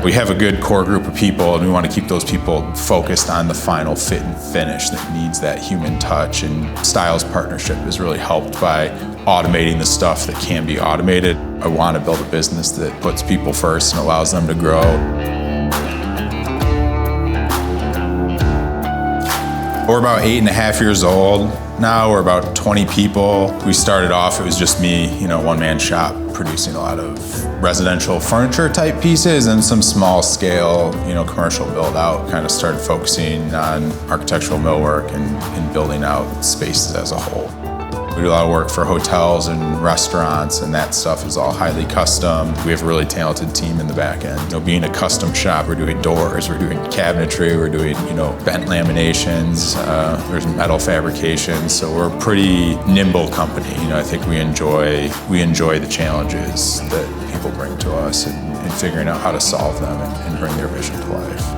We have a good core group of people, and we want to keep those people focused on the final fit and finish that needs that human touch. And Stiles partnership has really helped by automating the stuff that can be automated. I want to build a business that puts people first and allows them to grow. We're about 8.5 years old. Now we're about 20 people. We started off, it was just me, one-man shop producing a lot of residential furniture type pieces and some small scale, commercial build out. Kind of started focusing on architectural millwork and building out spaces as a whole. We do a lot of work for hotels and restaurants, and that stuff is all highly custom. We have a really talented team in the back end. Being a custom shop, we're doing doors, we're doing cabinetry, we're doing, bent laminations, there's metal fabrication, so we're a pretty nimble company. I think we enjoy the challenges that people bring to us and figuring out how to solve them and bring their vision to life.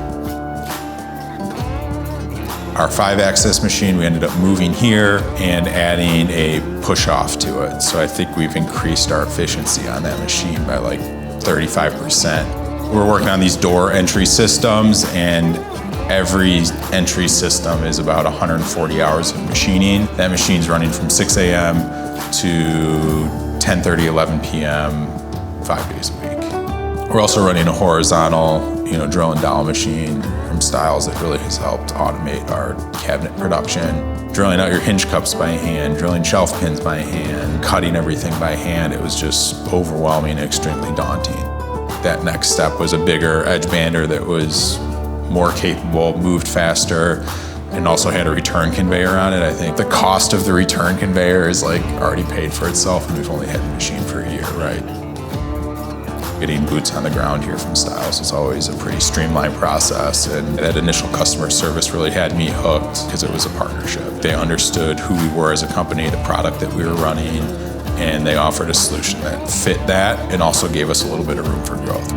Our 5-axis machine, we ended up moving here and adding a push-off to it. So I think we've increased our efficiency on that machine by like 35%. We're working on these door entry systems, and every entry system is about 140 hours of machining. That machine's running from 6 a.m. to 10:30, 11 p.m., 5 days a week. We're also running a horizontal drill and dowel machine from Stiles that really has helped automate our cabinet production. Drilling out your hinge cups by hand, drilling shelf pins by hand, cutting everything by hand. It was just overwhelming and extremely daunting. That next step was a bigger edge bander that was more capable, moved faster, and also had a return conveyor on it. I think the cost of the return conveyor is already paid for itself, and we've only had the machine for a year, right? Getting boots on the ground here from Stiles is always a pretty streamlined process, and that initial customer service really had me hooked because it was a partnership. They understood who we were as a company, the product that we were running, and they offered a solution that fit that and also gave us a little bit of room for growth.